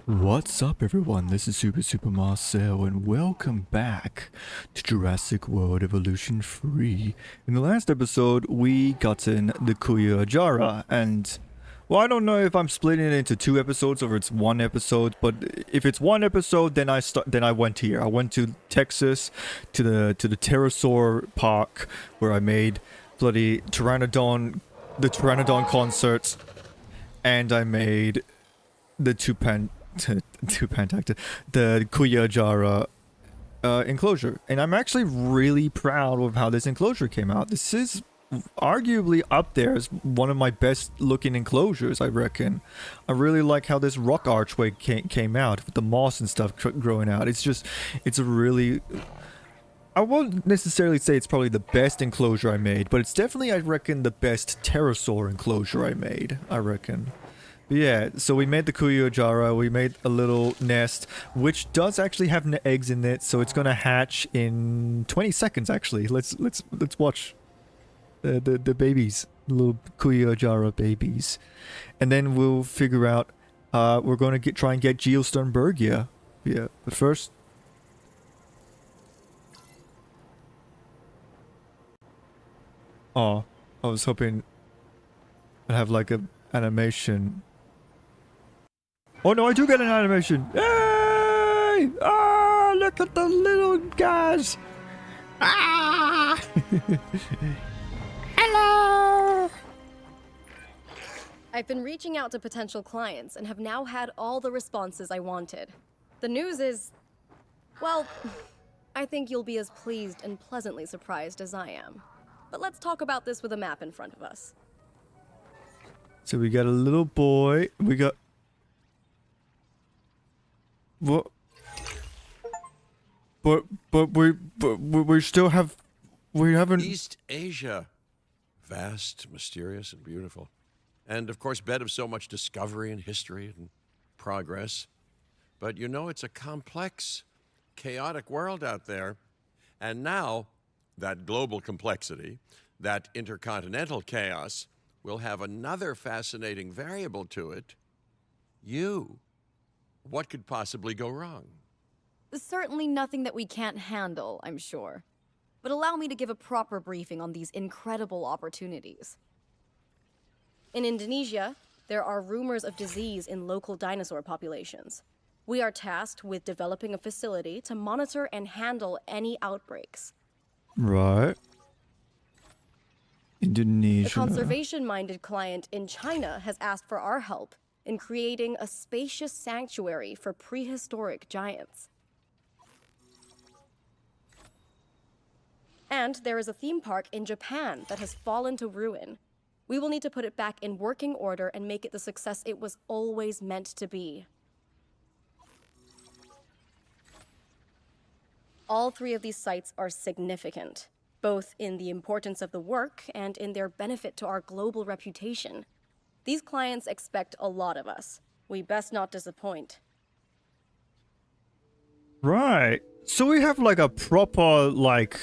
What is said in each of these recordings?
What's up everyone, this is Super Marcel and welcome back to Jurassic World Evolution 3. In the last episode, we gotten the Kuya Jara and, well, I don't know if I'm splitting it into two episodes or it's one episode, but if it's one episode, then I went here. I went to Texas, to the Pterosaur Park, where I made bloody the Pteranodon concerts, and I made the two Pantacta, the Kuyajara enclosure. And I'm actually really proud of how this enclosure came out. This is arguably up there as one of my best looking enclosures, I reckon. I really like how this rock archway came out with the moss and stuff growing out. It's a really... I won't necessarily say it's probably the best enclosure I made, but it's definitely, I reckon, the best pterosaur enclosure I made, I reckon. Yeah, so we made the Kuyojara, we made a little nest, which does actually have eggs in it, so it's gonna hatch in 20 seconds actually. Let's watch the babies, little Kuyojara babies. And then we'll figure out, we're gonna try and get Geosternbergia. Yeah, but first... Oh, I was hoping I'd have like a animation. Oh no, I do get an animation! Yay! Ah, look at the little guys! Ah! Hello! I've been reaching out to potential clients and have now had all the responses I wanted. The news is... well, I think you'll be as pleased and pleasantly surprised as I am. But let's talk about this with a map in front of us. So we got a little boy, we got... What? But we still have... We haven't... East Asia. Vast, mysterious, and beautiful. And, of course, bed of so much discovery and history and progress. But you know, it's a complex, chaotic world out there. And now, that global complexity, that intercontinental chaos, will have another fascinating variable to it. You. What could possibly go wrong? Certainly nothing that we can't handle, I'm sure. But allow me to give a proper briefing on these incredible opportunities. In Indonesia, there are rumors of disease in local dinosaur populations. We are tasked with developing a facility to monitor and handle any outbreaks. Right. Indonesia. A conservation-minded client in China has asked for our help in creating a spacious sanctuary for prehistoric giants. And there is a theme park in Japan that has fallen to ruin. We will need to put it back in working order and make it the success it was always meant to be. All three of these sites are significant, both in the importance of the work and in their benefit to our global reputation. These clients expect a lot of us. We best not disappoint. Right. So we have like a proper, like,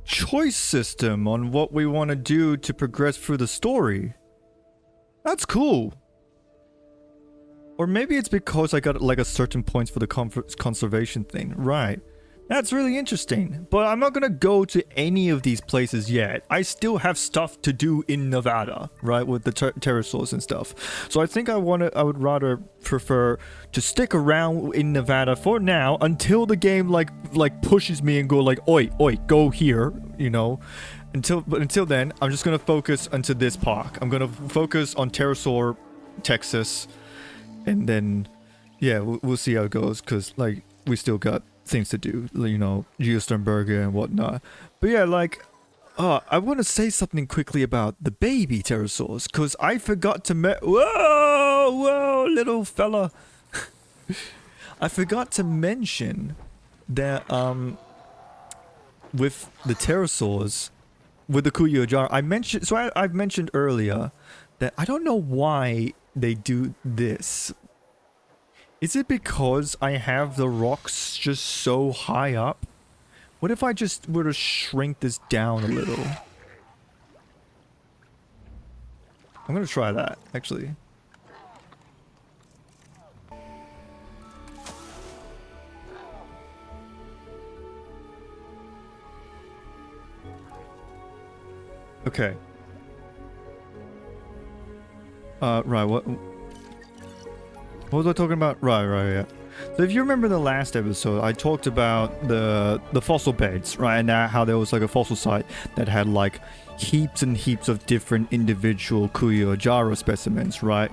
choice system on what we want to do to progress through the story. That's cool. Or maybe it's because I got like a certain points for the conservation thing. Right. That's really interesting. But I'm not gonna go to any of these places yet. I still have stuff to do in Nevada, right, with the pterosaurs and stuff. So I think I would rather prefer to stick around in Nevada for now until the game like pushes me and go like, oi, go here, you know. But until then, I'm just gonna focus onto this park. I'm gonna focus on Pterosaur, Texas, and then, yeah, we'll see how it goes, because like we still got things to do, you know, Geosternberger and whatnot. But yeah, like, I want to say something quickly about the baby pterosaurs, because I forgot to whoa, little fella. I forgot to mention that, with the pterosaurs, with the Kuyojara, I've mentioned earlier that I don't know why they do this. Is it because I have the rocks just so high up? What if I just were to shrink this down a little? I'm gonna try that, actually. Okay. Right, what was I talking about? Right, yeah. So if you remember the last episode, I talked about the fossil beds, right? And how there was like a fossil site that had like heaps and heaps of different individual Kuyo-Jara specimens, right?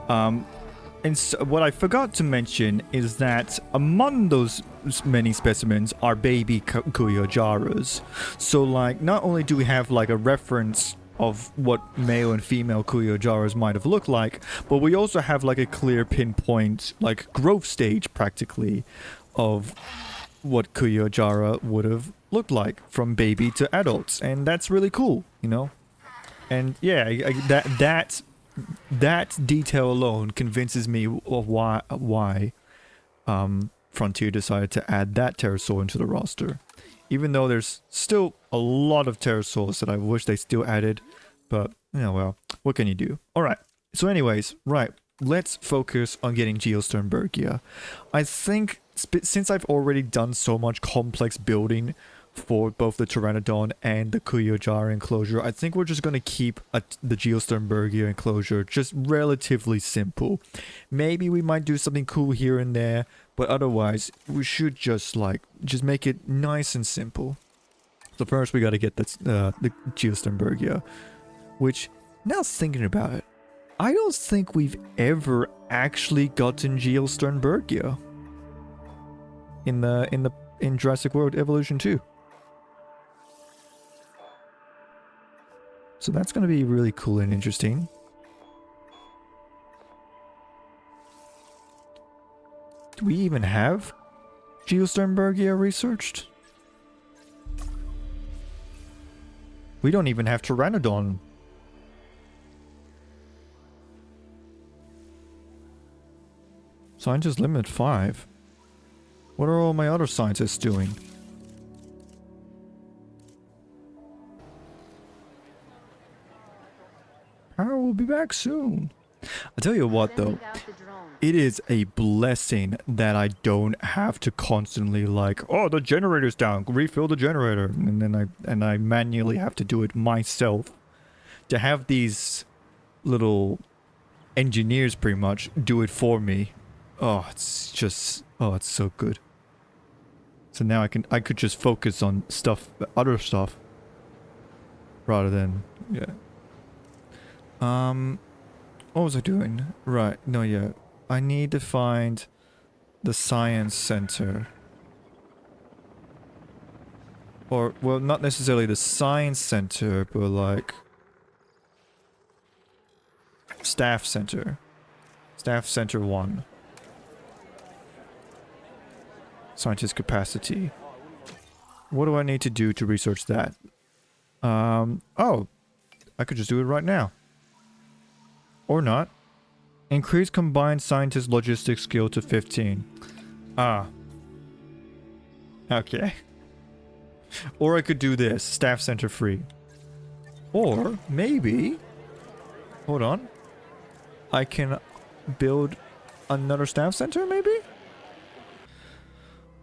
And so what I forgot to mention is that among those many specimens are baby Kuyo-Jaras. So like, not only do we have like a reference of what male and female Kuyo-Jaras might have looked like, but we also have like a clear pinpoint, like growth stage practically, of what Kuyo-Jara would have looked like from baby to adults, and that's really cool, you know. And yeah, that detail alone convinces me of why Frontier decided to add that pterosaur into the roster. Even though there's still a lot of pterosaurs that I wish they still added, but, you know, well, what can you do? Alright, so anyways, right, let's focus on getting Geosternbergia. I think, since I've already done so much complex building for both the Pteranodon and the Kuyo-Jara enclosure, I think we're just going to keep the Geosternbergia enclosure just relatively simple. Maybe we might do something cool here and there, but otherwise, we should just make it nice and simple. So first we got to get the Geosternbergia, which, now thinking about it, I don't think we've ever actually gotten Geosternbergia in Jurassic World Evolution 2. So that's going to be really cool and interesting. Do we even have Geosternbergia researched? We don't even have Pteranodon. Scientist limit 5. What are all my other scientists doing? Power will be back soon. I'll tell you what though, it is a blessing that I don't have to constantly like, oh, the generator's down, refill the generator, and then I manually have to do it myself. To have these little engineers pretty much do it for me, oh, it's so good. So now I could just focus on other stuff rather than, yeah. What was I doing? Right, no, yeah. I need to find the science center. Or, well, not necessarily the science center, but like... Staff center. Staff center 1. Scientist capacity. What do I need to do to research that? Oh. I could just do it right now. Or not. Increase combined scientist logistics skill to 15. Ah. Okay. Or I could do this. Staff center free. Or maybe... Hold on. I can build another staff center maybe?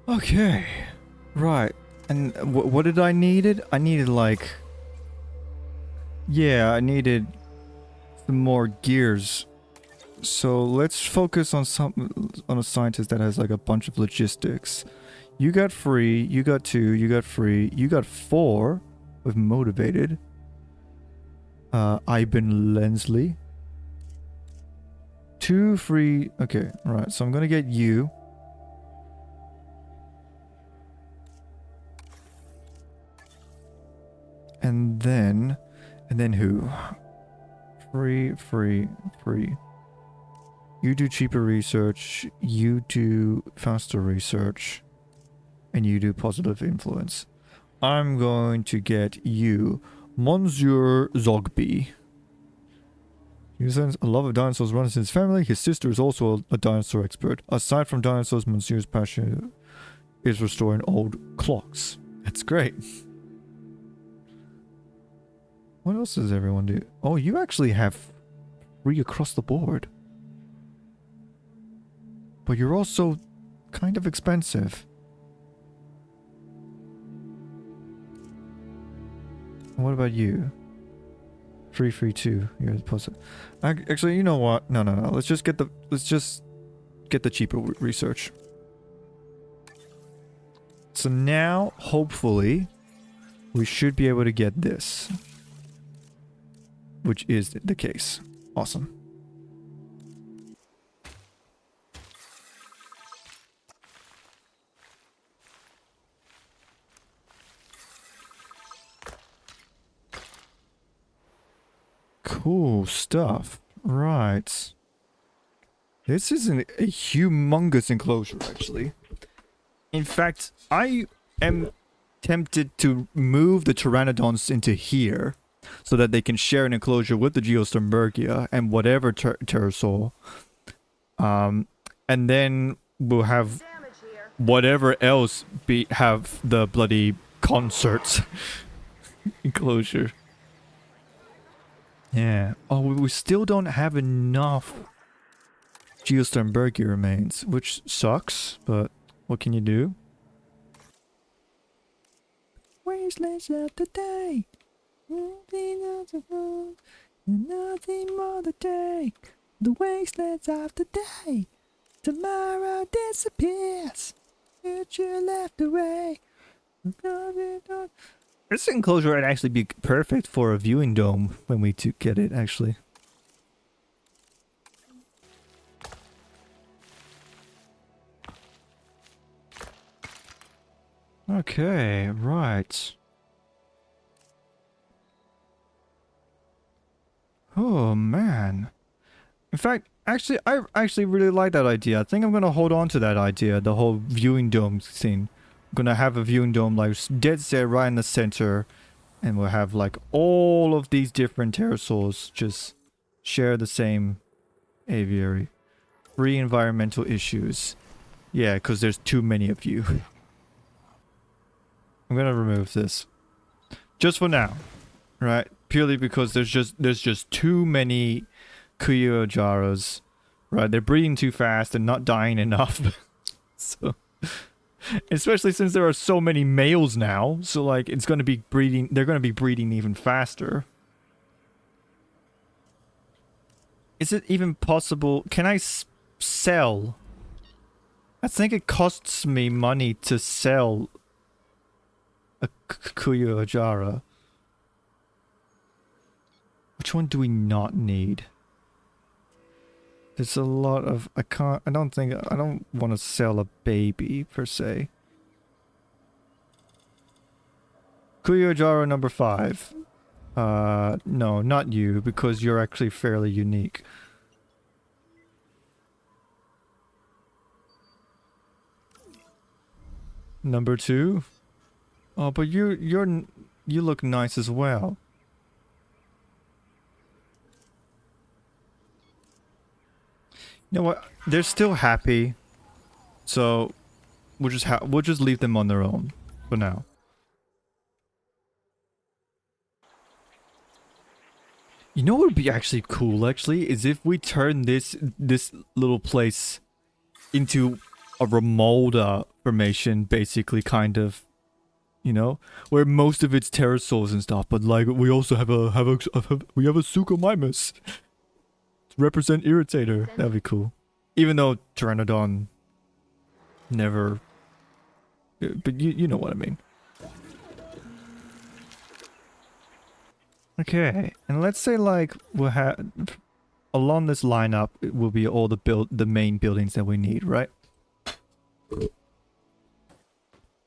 Okay. Right. And what did I needed? I needed like... Yeah, I needed... some more gears. So let's focus on a scientist that has like a bunch of logistics. You got 3, you got 2, you got 3, you got 4 with motivated. Iben Lensley. 2, 3, okay, right, so I'm gonna get you. And then who? Free. You do cheaper research, you do faster research, and you do positive influence. I'm going to get you, Monsieur Zogby. A love of dinosaurs runs in his family. His sister is also a dinosaur expert. Aside from dinosaurs, Monsieur's passion is restoring old clocks. That's great. What else does everyone do? Oh, you actually have 3 across the board. But you're also kind of expensive. What about you? Free two. Here's the post. Actually, you know what? No. Let's just get the cheaper research. So now, hopefully, we should be able to get this, which is the case. Awesome. Cool stuff. Right. This is a humongous enclosure, actually. In fact, I am tempted to move the pteranodons into here so that they can share an enclosure with the Geosternbergia and whatever pterosaur. And then we'll have whatever else have the bloody concerts enclosure. Yeah. Oh, we still don't have enough Geosternbergia remains, which sucks, but what can you do? Wastelands of the day. Nothing else around, nothing more the day. The wastelands of the day. Tomorrow disappears. Future left away. This enclosure would actually be perfect for a viewing dome when we do get it, actually. Okay, right. Oh, man. In fact, I actually really like that idea. I think I'm gonna hold on to that idea, the whole viewing dome thing. I'm gonna have a viewing dome like dead set right in the center, and we'll have like all of these different pterosaurs just share the same aviary. Free environmental issues. Yeah, because there's too many of you. I'm gonna remove this. Just for now. Right? Purely because there's just too many Kuyojaras. Right? They're breeding too fast and not dying enough. So especially since there are so many males now, so like it's going to be breeding, they're going to be breeding even faster. Is it even possible? Can I sell? I think it costs me money to sell a Kuyojara. Which one do we not need? There's a lot of... I don't want to sell a baby, per se. Kuyojara number 5. No, not you, because you're actually fairly unique. Number 2? Oh, but you look nice as well. You know what? They're still happy, so we'll just leave them on their own for now. You know what would be actually cool? Actually, is if we turn this little place into a Ramolda formation, basically, kind of, you know, where most of it's pterosaurs and stuff, but like we also have a Suchomimus. Represent Irritator. That'd be cool. Even though Pteranodon never... But you know what I mean. Okay, and let's say like we'll have... Along this lineup, it will be all the main buildings that we need, right?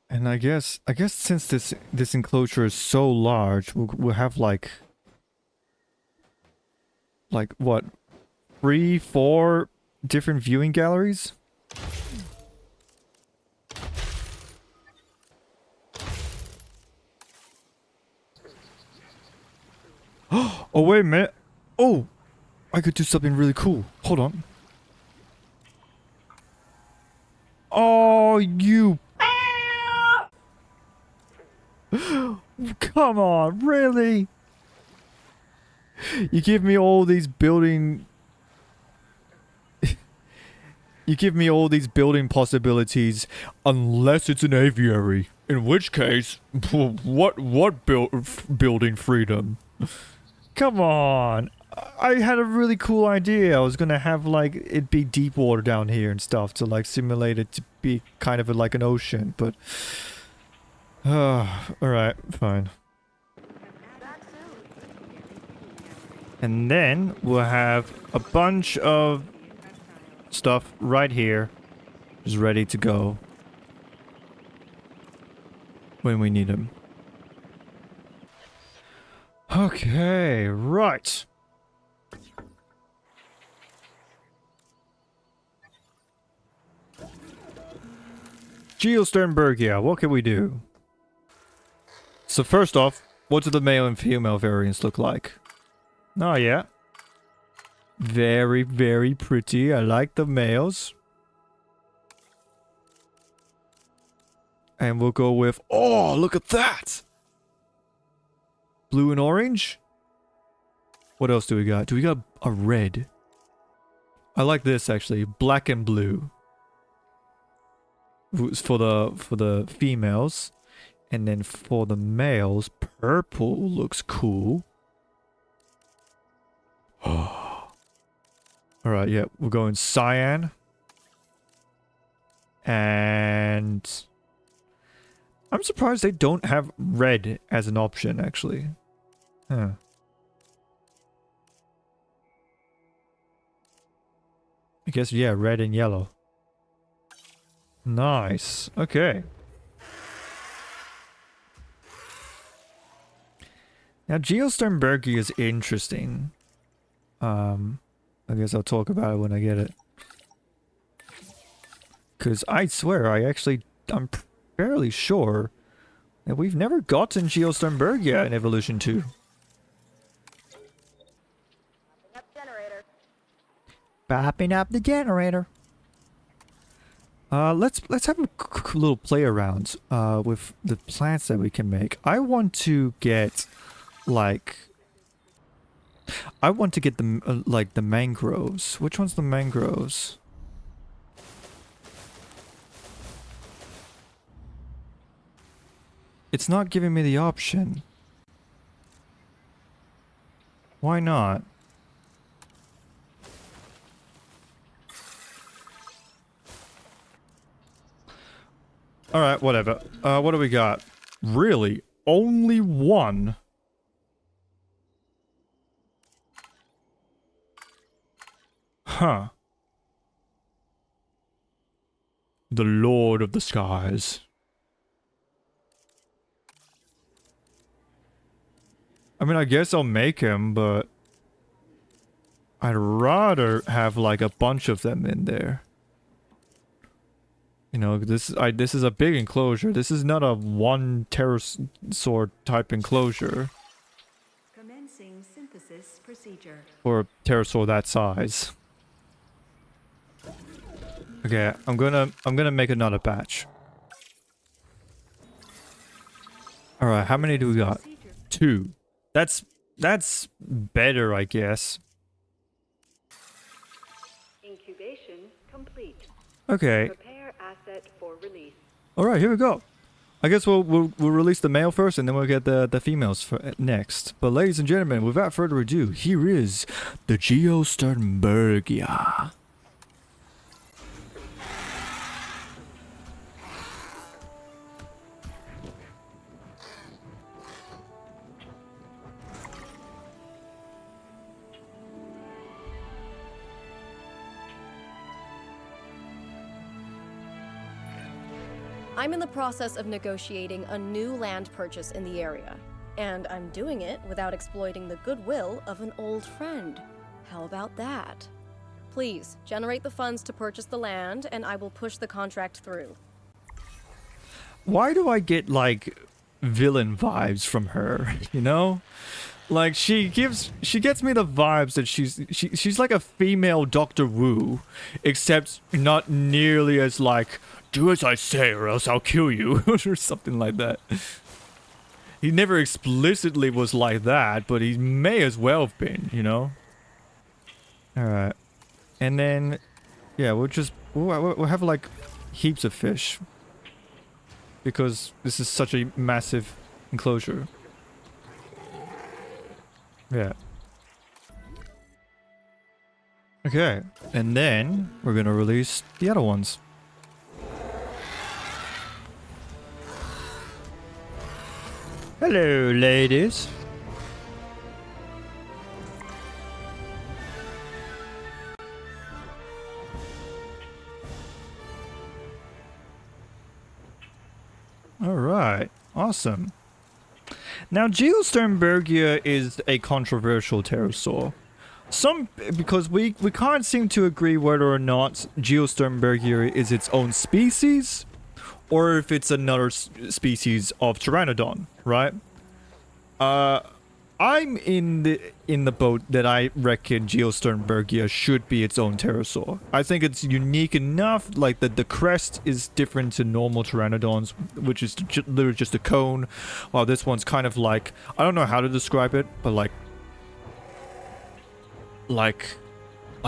And I guess since this enclosure is so large, we'll have like what? 3, 4 different viewing galleries? Oh, wait a minute. Oh, I could do something really cool. Hold on. Oh, you... Come on, really? You give me all these building... You give me all these building possibilities unless it's an aviary. In which case, what building freedom? Come on. I had a really cool idea. I was gonna have like it be deep water down here and stuff to like simulate it to be kind of like an ocean, but alright, fine. And then we'll have a bunch of stuff right here just ready to go when we need them. Okay, right. Geosternbergia, what can we do? So first off, what do the male and female variants look like? Oh yeah. Very, very pretty. I like the males. And we'll go with... Oh, look at that! Blue and orange? What else do we got? Do we got a red? I like this actually. Black and blue. For the females. And then for the males, purple looks cool. Oh. Alright, yeah, we're going cyan. And I'm surprised they don't have red as an option, actually. Huh. I guess, yeah, red and yellow. Nice. Okay. Now, Geosternbergia is interesting. I guess I'll talk about it when I get it. Because I swear, I'm fairly sure that we've never gotten Geosternbergia in Evolution 2. Bopping up the generator. Let's have a little play around with the plants that we can make. I want to get like the like the mangroves. Which one's the mangroves? It's not giving me the option. Why not? Alright, whatever. What do we got? Really? Only one? Huh. The Lord of the Skies. I mean, I guess I'll make him, but I'd rather have like a bunch of them in there. You know, this is a big enclosure. This is not a one pterosaur type enclosure. Commencing synthesis procedure. For a pterosaur that size. Okay, I'm gonna make another batch. Alright, how many do we got? 2. That's better, I guess. Incubation complete. Okay. Prepare asset for release. Alright, here we go. I guess we'll release the male first and then we'll get the females for next. But ladies and gentlemen, without further ado, here is the Geosternbergia. I'm in the process of negotiating a new land purchase in the area, and I'm doing it without exploiting the goodwill of an old friend. How about that? Please, generate the funds to purchase the land, and I will push the contract through. Why do I get, like, villain vibes from her, you know? Like, she gets me the vibes that she's like a female Doctor Wu, except not nearly as like, do as I say or else I'll kill you, or something like that. He never explicitly was like that, but he may as well have been, you know? Alright. And then, yeah, we'll have like heaps of fish. Because this is such a massive enclosure. Yeah. Okay, and then we're gonna release the other ones. Hello, ladies. All right, awesome. Now, Geosternbergia is a controversial pterosaur. Because we can't seem to agree whether or not Geosternbergia is its own species, or if it's another species of Pteranodon, right? I'm in the boat that I reckon Geosternbergia should be its own pterosaur. I think it's unique enough, like the crest is different to normal Pteranodons, which is literally just a cone, while this one's kind of like, I don't know how to describe it, but like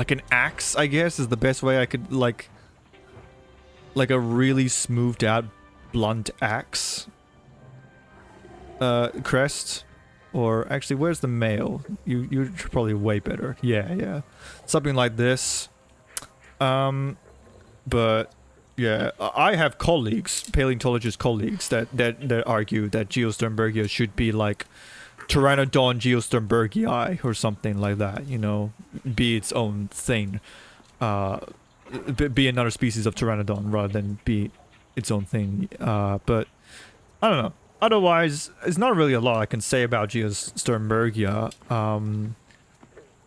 an axe, I guess, is the best way I could, like a really smoothed out blunt axe crest. Or actually, where's the male? You're probably way better. Yeah, something like this. But yeah, I have colleagues, paleontologist colleagues, that argue that Geosternbergia should be like Pteranodon Geosternbergii or something like that, you know, be its own thing. Be another species of Pteranodon rather than be its own thing. But I don't know. Otherwise, it's not really a lot I can say about Geosternbergia.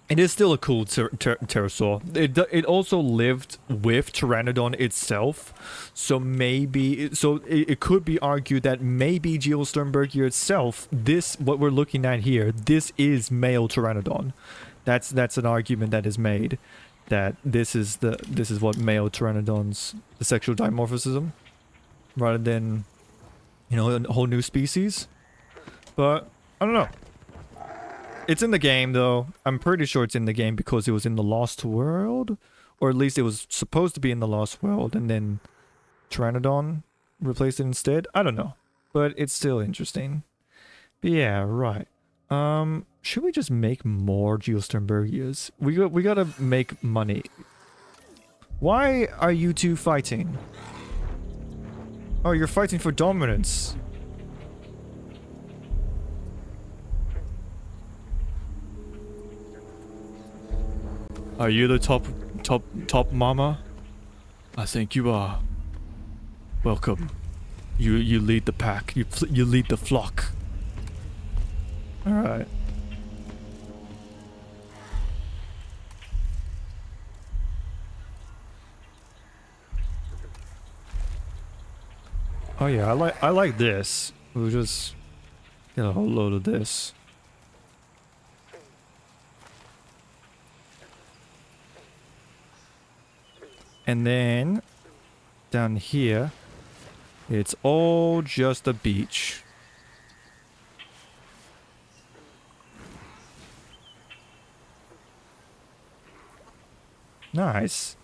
It is still a cool pterosaur. It also lived with Pteranodon itself, so maybe it could be argued that maybe Geosternbergia itself, what we're looking at here, this is male Pteranodon. That's an argument that is made, that this is what male Pteranodons, the sexual dimorphism, rather than, you know, a whole new species. But I don't know. It's in the game, though. I'm pretty sure it's in the game because it was in the Lost World. Or at least it was supposed to be in the Lost World, and then Pteranodon replaced it instead. I don't know. But it's still interesting. But yeah, right. Should we just make more Geosternbergias? We gotta make money. Why are you two fighting? Oh, you're fighting for dominance. Are you the top mama? I think you are. Welcome. You lead the pack. You lead the flock. All right. Oh yeah, I like this. We'll just get a whole load of this. And then down here, it's all just a beach. Nice.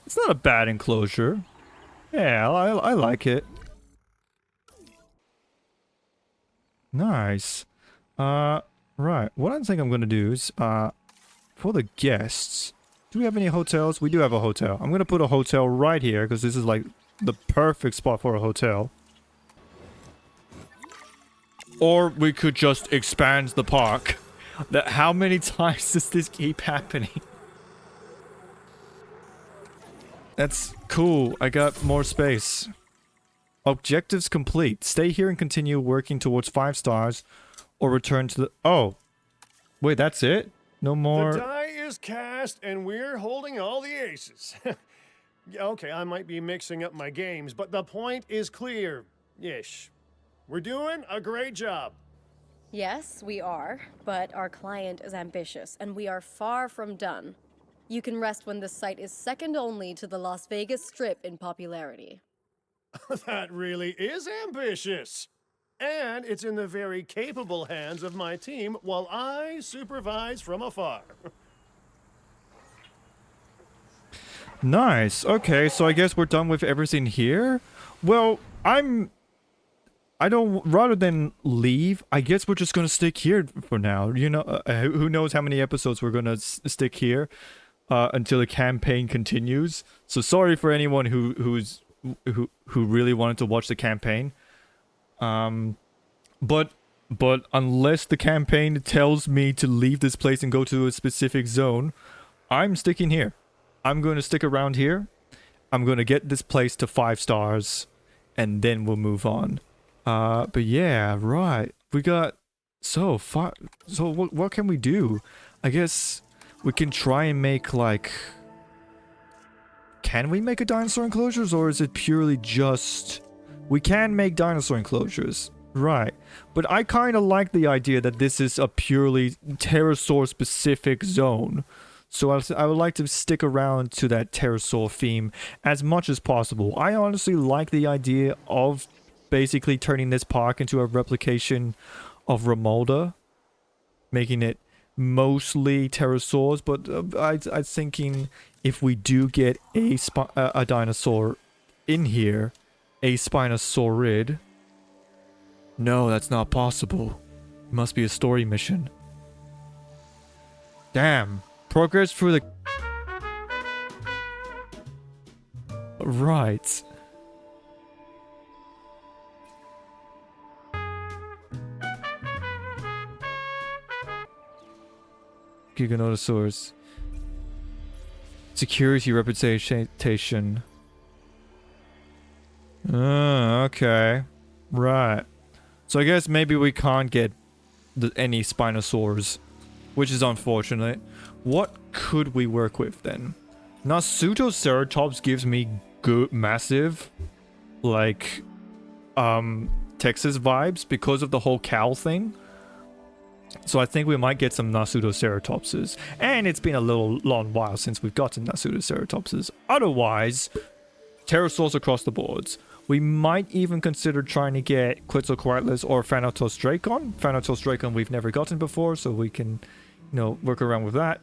It's not a bad enclosure. Yeah, I like it. Nice. Right. What I think I'm gonna do is, for the guests, do we have any hotels? We do have a hotel. I'm gonna put a hotel right here because this is like the perfect spot for a hotel. Or we could just expand the park. How many times does this keep happening? That's cool. I got more space. Objectives complete. Stay here and continue working towards 5 stars, or return to the... Oh. Wait, that's it? No more... The die is cast, and we're holding all the aces. Okay, I might be mixing up my games, but the point is clear-ish. We're doing a great job. Yes, we are, but our client is ambitious, and we are far from done. You can rest when this site is second only to the Las Vegas Strip in popularity. That really is ambitious. And it's in the very capable hands of my team while I supervise from afar. Nice. Okay, so I guess we're done with everything here. Well, I don't... Rather than leave, I guess we're just gonna stick here for now. You know, who knows how many episodes we're gonna stick here. until the campaign continues. So sorry for anyone who really wanted to watch the campaign. But unless the campaign tells me to leave this place and go to a specific zone, I'm sticking here. I'm going to stick around here. I'm going to get this place to 5 stars, and then we'll move on. But yeah, right. We got so what can we do? I guess we can try and make like. Can we make a dinosaur enclosures, or is it purely just? We can make dinosaur enclosures, right? But I kind of like the idea that this is a purely pterosaur specific zone. So I would like to stick around to that pterosaur theme as much as possible. I honestly like the idea of basically turning this park into a replication of Romulda, making it mostly pterosaurs. But I'm thinking if we do get a dinosaur in here, a Spinosaurid. No, that's not possible. It must be a story mission. Damn. Progress through the... Right. Giganotosaurus. Security representation. Okay. Right. So I guess maybe we can't get any Spinosaurs, which is unfortunate. What could we work with then? Nasutoceratops gives me good, massive, like, Texas vibes because of the whole cow thing. So I think we might get some Nasutoceratopses. And it's been a long while since we've gotten Nasutoceratopses. Otherwise, pterosaurs across the boards. We might even consider trying to get Quetzalcoatlus or Thanatos Dracon. Thanatos Dracon we've never gotten before, so we can, you know, work around with that.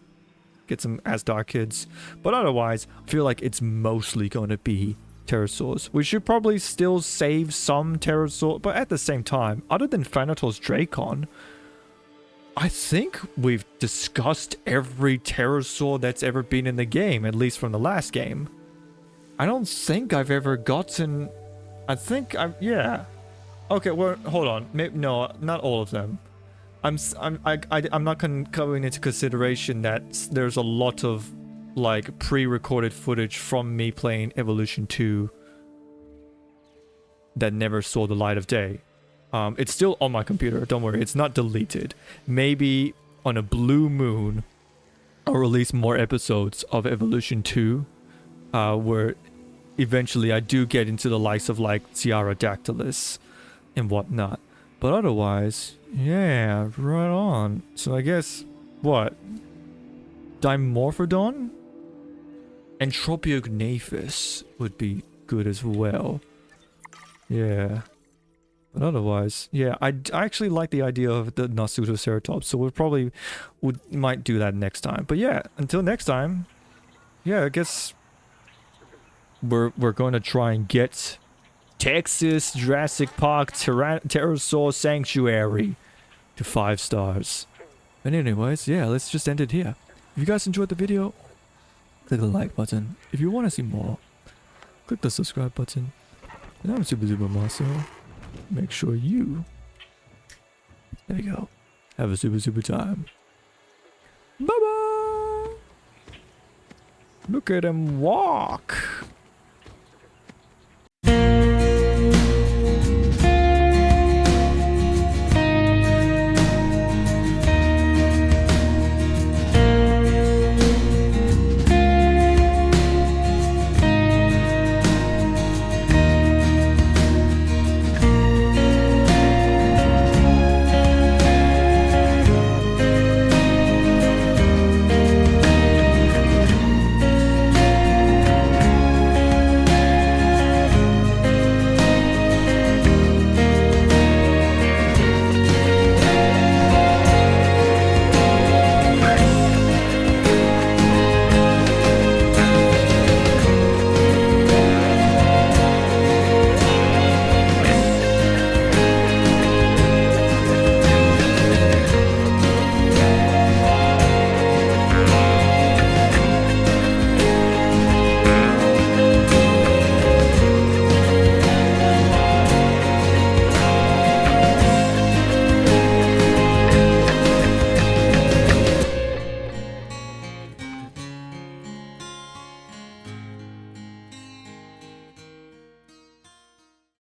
Get some Asdar kids. But otherwise, I feel like it's mostly going to be pterosaurs. We should probably still save some pterosaurs, but at the same time, other than Thanatos Dracon, I think we've discussed every pterosaur that's ever been in the game, at least from the last game. I don't think I've ever gotten... yeah. Okay, well, hold on. Maybe, no, not all of them. I'm not coming into consideration that there's a lot of, like, pre-recorded footage from me playing Evolution 2 that never saw the light of day. It's still on my computer, don't worry, it's not deleted. Maybe on a blue moon, I'll release more episodes of Evolution 2, where eventually I do get into the likes of, like, Pterodactylus and whatnot. But otherwise, yeah, right on. So I guess, what? Dimorphodon? Anthropiognathus would be good as well. Yeah. But otherwise, yeah, I actually like the idea of the Nasutoceratops, so we probably might do that next time. But yeah, until next time, yeah, I guess we're going to try and get Texas Jurassic Park Pterosaur Sanctuary to 5 stars. But anyways, yeah, let's just end it here. If you guys enjoyed the video, click the like button. If you want to see more, click the subscribe button. And I'm Super Marcel. Make sure you, there you go, have a super time. Bye bye. Look at him walk.